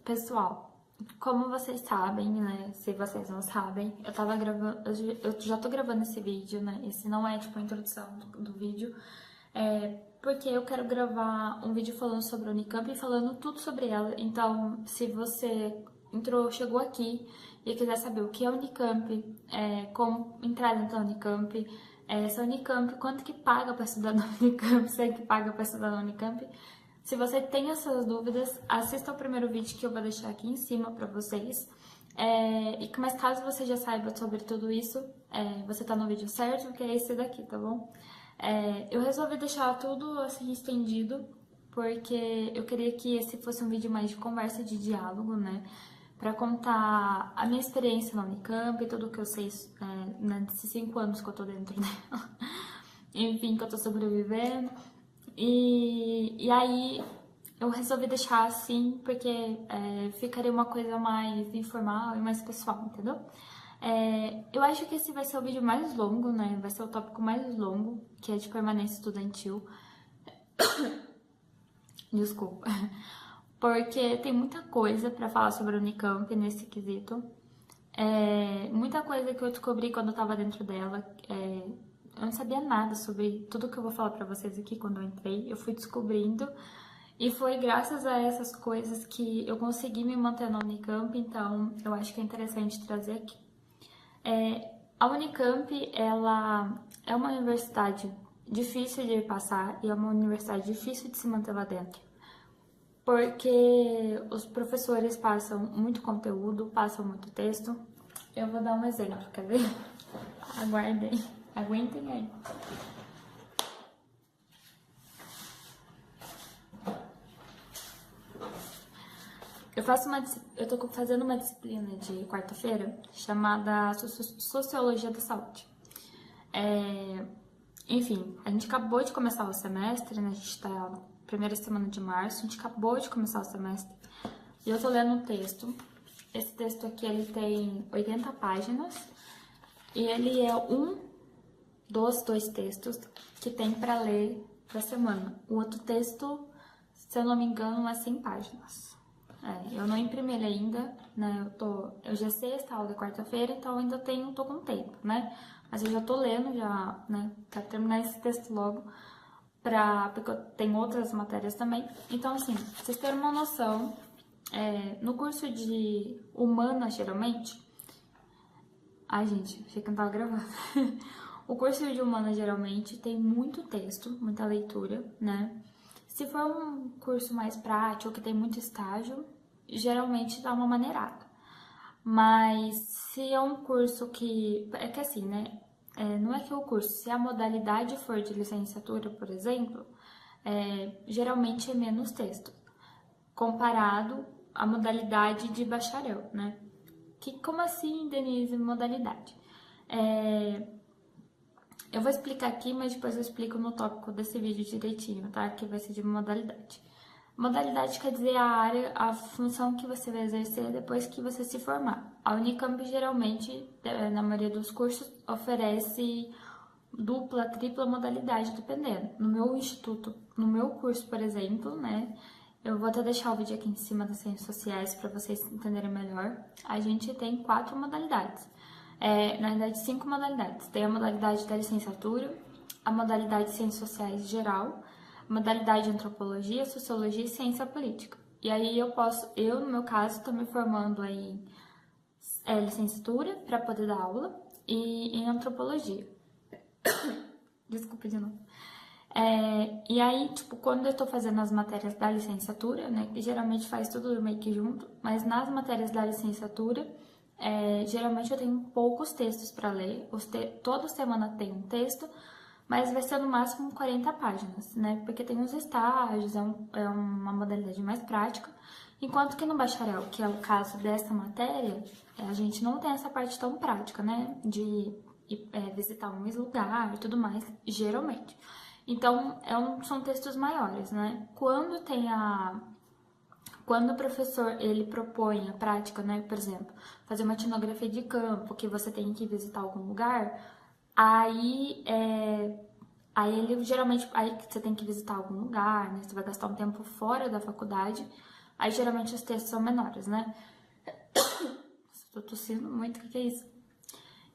Pessoal, como vocês sabem, né? Se vocês não sabem, eu tava gravando, eu já tô gravando esse vídeo, né? Esse não é tipo a introdução do vídeo, porque eu quero gravar um vídeo falando sobre a Unicamp e falando tudo sobre ela. Então, se você chegou aqui e quiser saber o que é a Unicamp, como entrar dentro da Unicamp, essa Unicamp, quanto que paga para estudar na Unicamp, se é que paga para estudar na Unicamp. Se você tem essas dúvidas, assista ao primeiro vídeo que eu vou deixar aqui em cima para vocês. Mas caso você já saiba sobre tudo isso, você tá no vídeo certo, que é esse daqui, tá bom? Eu resolvi deixar tudo assim estendido, porque eu queria que esse fosse um vídeo mais de conversa, de diálogo, né? Pra contar a minha experiência na Unicamp e tudo que eu sei nesses 5 anos que eu tô dentro dela. Enfim, que eu tô sobrevivendo. E aí eu resolvi deixar assim, porque ficaria uma coisa mais informal e mais pessoal, entendeu? Eu acho que esse vai ser o vídeo mais longo, né? Vai ser o tópico mais longo, que é de permanência estudantil. Desculpa. Porque tem muita coisa pra falar sobre a Unicamp nesse quesito. Muita coisa que eu descobri quando eu tava dentro dela. Eu não sabia nada sobre tudo que eu vou falar pra vocês aqui quando eu entrei. Eu fui descobrindo. E foi graças a essas coisas que eu consegui me manter na Unicamp. Então, eu acho que é interessante trazer aqui. A Unicamp, ela é uma universidade difícil de passar e é uma universidade difícil de se manter lá dentro. Porque os professores passam muito conteúdo, passam muito texto. Eu vou dar um exemplo, quer ver? Aguardem, aguentem aí. Eu tô fazendo uma disciplina de quarta-feira chamada Sociologia da Saúde. Enfim, a gente acabou de começar o semestre, né? A gente tá na primeira semana de março, a gente acabou de começar o semestre. E eu tô lendo um texto. Esse texto aqui, ele tem 80 páginas. E ele é um dos 2 textos que tem pra ler pra semana. O outro texto, se eu não me engano, é 100 páginas. Eu não imprimi ele ainda, né? Eu já sei esta aula de quarta-feira, então ainda tô com tempo, né? Mas eu já tô lendo, já, né? Quero terminar esse texto logo, porque eu tenho outras matérias também. Então, assim, pra vocês terem uma noção, no curso de humanas, geralmente... Ai, gente, achei que não tava gravando. O curso de humanas, geralmente, tem muito texto, muita leitura, né? Se for um curso mais prático, que tem muito estágio, geralmente dá uma maneirada. Mas se é um curso que... É que assim, né? Não é que o curso, se a modalidade for de licenciatura, por exemplo, geralmente é menos texto, comparado à modalidade de bacharel, né? Como assim, Denise, modalidade? Eu vou explicar aqui, mas depois eu explico no tópico desse vídeo direitinho, tá? Que vai ser de modalidade. Modalidade quer dizer a área, a função que você vai exercer depois que você se formar. A Unicamp, geralmente, na maioria dos cursos, oferece dupla, tripla modalidade, dependendo. No meu instituto, no meu curso, por exemplo, né? Eu vou até deixar o vídeo aqui em cima das ciências sociais para vocês entenderem melhor. A gente tem 4 modalidades. Na verdade, 5 modalidades. Tem a modalidade da licenciatura, a modalidade de ciências sociais geral, a modalidade de antropologia, sociologia e ciência política. E aí eu no meu caso, estou me formando aí em licenciatura para poder dar aula e em antropologia. Desculpa de novo. E aí, tipo, quando eu tô fazendo as matérias da licenciatura, né, que geralmente faz tudo meio que junto, mas nas matérias da licenciatura, geralmente eu tenho poucos textos para ler, toda semana tem um texto, mas vai ser no máximo 40 páginas, né, porque tem uns estágios, é uma modalidade mais prática, enquanto que no bacharel, que é o caso dessa matéria, a gente não tem essa parte tão prática, né, de visitar um lugar e tudo mais, geralmente. Então, são textos maiores, né? Quando o professor, ele propõe a prática, né? Por exemplo, fazer uma etnografia de campo, que você tem que visitar algum lugar, aí ele geralmente, aí você tem que visitar algum lugar, né? Você vai gastar um tempo fora da faculdade, Aí geralmente os textos são menores, né? Tô tossindo muito, o que é isso?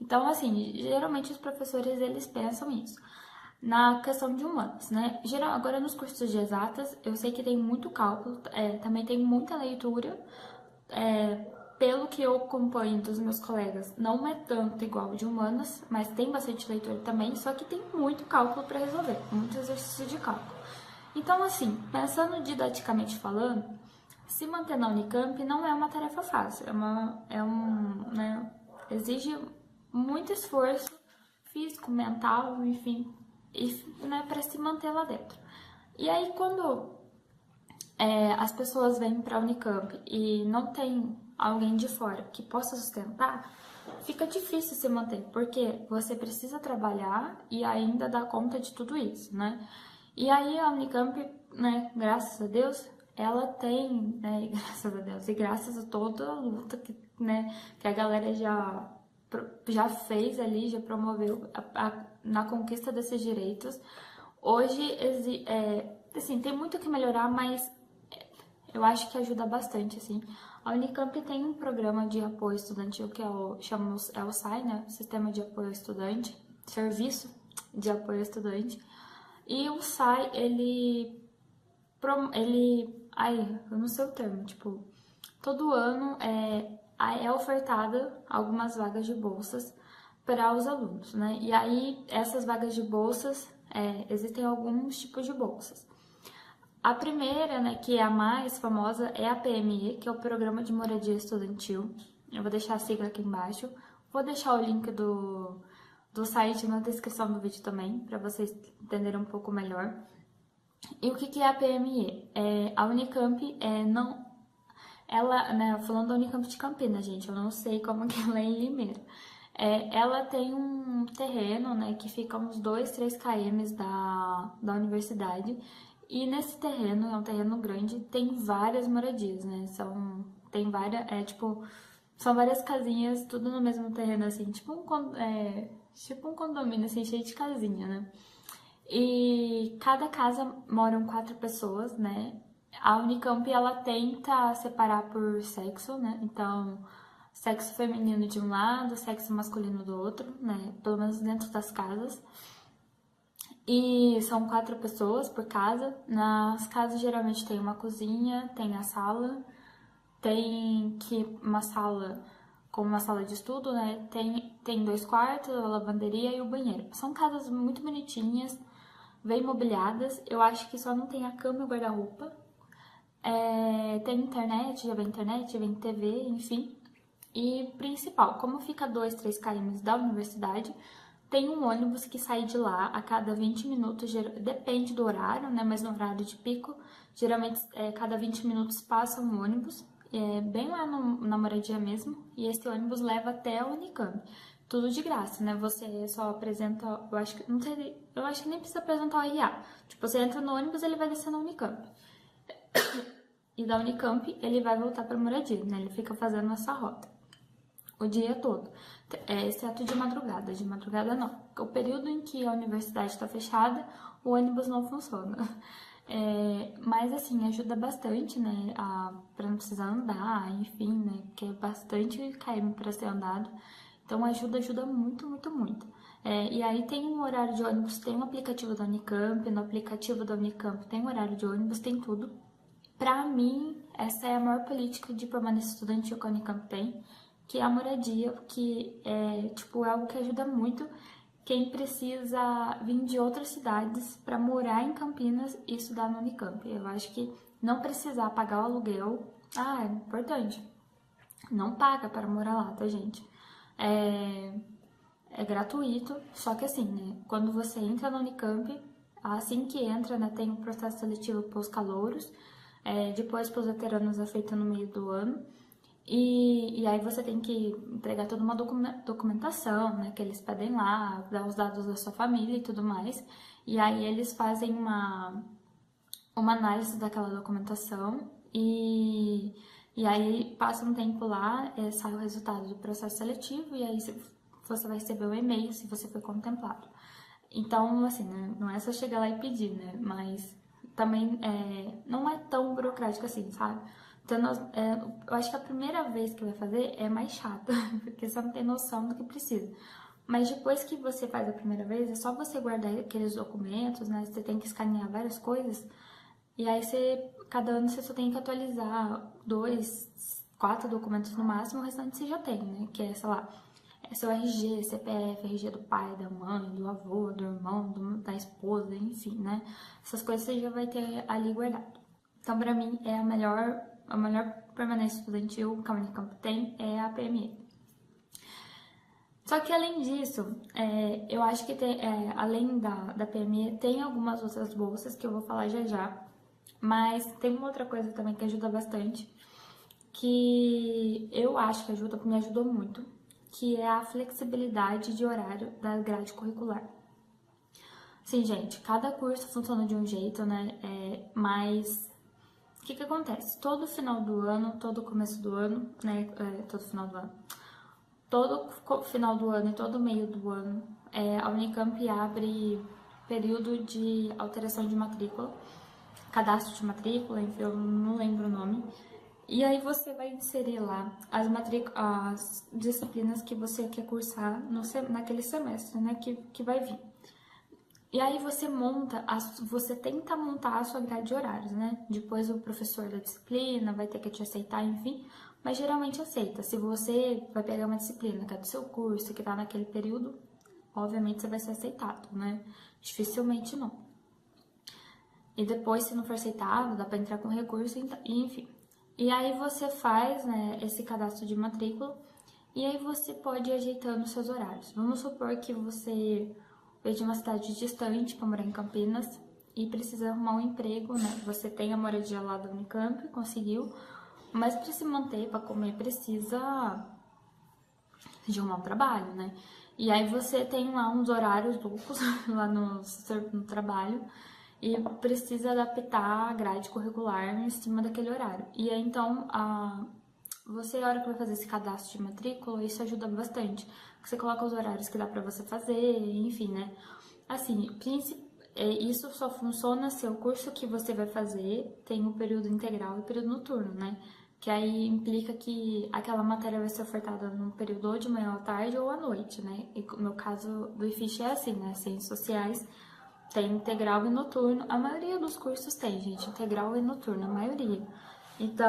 Então, assim, geralmente os professores, eles pensam isso. Na questão de humanas, né? Agora nos cursos de exatas, eu sei que tem muito cálculo, também tem muita leitura, pelo que eu acompanho dos meus colegas, não é tanto igual de humanas, mas tem bastante leitura também, só que tem muito cálculo para resolver, muito exercício de cálculo. Então, assim, pensando didaticamente falando, se manter na Unicamp não é uma tarefa fácil, né, exige muito esforço físico, mental, enfim, né, para se manter lá dentro. E aí, quando as pessoas vêm para a Unicamp e não tem alguém de fora que possa sustentar, fica difícil se manter, porque você precisa trabalhar e ainda dar conta de tudo isso, né? E aí a Unicamp, né, graças a Deus, ela tem, né, graças a Deus, e graças a toda a luta que, né, que a galera já fez ali, já promoveu na conquista desses direitos. Hoje, assim, tem muito que melhorar, mas eu acho que ajuda bastante, assim. A Unicamp tem um programa de apoio estudantil que é o SAI, né? Sistema de Apoio ao Estudante, Serviço de Apoio ao Estudante. E o SAI, ai, eu não sei o termo, tipo, todo ano é ofertada algumas vagas de bolsas para os alunos, né? E aí, essas vagas de bolsas, existem alguns tipos de bolsas. A primeira, né, que é a mais famosa, é a PME, que é o Programa de Moradia Estudantil. Eu vou deixar a sigla aqui embaixo. Vou deixar o link do site na descrição do vídeo também, para vocês entenderem um pouco melhor. E o que é a PME? A Unicamp não... Ela, né, falando da Unicamp de Campinas, gente, eu não sei como que ela é em Limeira. Ela tem um terreno, né, que fica uns 2, 3 km da universidade. E nesse terreno, é um terreno grande, tem várias moradias, né? São várias casinhas, tudo no mesmo terreno, assim, tipo um condomínio, assim, cheio de casinha, né? E cada casa moram 4 pessoas, né? A Unicamp, ela tenta separar por sexo, né? Então, sexo feminino de um lado, sexo masculino do outro, né? Pelo menos dentro das casas. E são 4 pessoas por casa. Nas casas geralmente tem uma cozinha, tem a sala, uma sala como uma sala de estudo, né? Tem 2 quartos, a lavanderia e o banheiro. São casas muito bonitinhas, bem mobiliadas. Eu acho que só não tem a cama e o guarda-roupa. Tem internet, já vem TV, enfim. E principal, como fica 2, 3 km da universidade, tem um ônibus que sai de lá a cada 20 minutos, depende do horário, né? Mas no horário de pico, geralmente cada 20 minutos passa um ônibus, bem lá na moradia mesmo, e esse ônibus leva até a Unicamp. Tudo de graça, né? Você só apresenta, eu acho que nem precisa apresentar o RA. Tipo, você entra no ônibus, ele vai descer na Unicamp. E da Unicamp, ele vai voltar para a moradia, né? Ele fica fazendo essa rota o dia todo, exceto de madrugada. De madrugada não. O período em que a universidade está fechada, o ônibus não funciona. Mas assim, ajuda bastante, né, para não precisar andar, enfim, né, porque é bastante km para ser andado. Então ajuda muito, muito, muito. E aí tem um horário de ônibus, tem um aplicativo da Unicamp, no aplicativo da Unicamp tem um horário de ônibus, tem tudo. Pra mim, essa é a maior política de permanência estudantil que a Unicamp tem, que é a moradia, que é algo que ajuda muito quem precisa vir de outras cidades para morar em Campinas e estudar no Unicamp. Eu acho que não precisar pagar o aluguel, é importante. Não paga para morar lá, tá, gente? É gratuito, só que assim, né? Quando você entra no Unicamp, assim que entra, né, tem um processo seletivo para os calouros, depois para os veteranos é feito no meio do ano. E aí você tem que entregar toda uma documentação, né, que eles pedem lá, dar os dados da sua família e tudo mais. E aí eles fazem uma análise daquela documentação e aí passa um tempo lá, sai o resultado do processo seletivo e aí você vai receber um e-mail se você foi contemplado. Então, assim, né, não é só chegar lá e pedir, né, mas também não é tão burocrático assim, sabe? eu acho que a primeira vez que vai fazer é mais chata, porque você não tem noção do que precisa. Mas depois que você faz a primeira vez, é só você guardar aqueles documentos, né? Você tem que escanear várias coisas. E aí cada ano você só tem que atualizar 2, 4 documentos no máximo, o restante você já tem, né? Que é, sei lá, seu RG, CPF, RG do pai, da mãe, do avô, do irmão, da esposa, enfim, né? Essas coisas você já vai ter ali guardado. Então, pra mim, é a melhor permanência estudantil que a Unicamp tem é a PME. Só que além disso, eu acho que além da PME, tem algumas outras bolsas que eu vou falar já já. Mas tem uma outra coisa também que ajuda bastante, que eu acho que me ajudou muito, que é a flexibilidade de horário da grade curricular. Sim, gente, cada curso funciona de um jeito, né? Mas o que acontece? Todo final do ano, todo começo do ano, né? Todo final do ano. Todo final do ano e todo meio do ano, a Unicamp abre período de alteração de matrícula, cadastro de matrícula, enfim, eu não lembro o nome. E aí você vai inserir lá as disciplinas que você quer cursar naquele semestre, né, que vai vir. E aí você tenta montar a sua grade de horários, né? Depois o professor da disciplina vai ter que te aceitar, enfim, mas geralmente aceita. Se você vai pegar uma disciplina que é do seu curso, que tá naquele período, obviamente você vai ser aceitado, né? Dificilmente não. E depois, se não for aceitado, dá para entrar com recurso, enfim. E aí você faz, né, esse cadastro de matrícula e aí você pode ir ajeitando os seus horários. Vamos supor que você veio de uma cidade distante para morar em Campinas e precisa arrumar um emprego, né? Você tem a moradia lá da Unicamp, conseguiu, mas para se manter, para comer, precisa de arrumar um trabalho, né? E aí você tem lá uns horários loucos lá no trabalho e precisa adaptar a grade curricular em cima daquele horário. E aí, então, a hora que vai fazer esse cadastro de matrícula, isso ajuda bastante. Você coloca os horários que dá pra você fazer, enfim, né? Assim, isso só funciona se o curso que você vai fazer tem o período integral e o período noturno, né? Que aí implica que aquela matéria vai ser ofertada num período ou de manhã à tarde ou à noite, né? E no meu caso do IFISH é assim, né? Ciências sociais tem integral e noturno. A maioria dos cursos tem, gente, integral e noturno, a maioria. Então,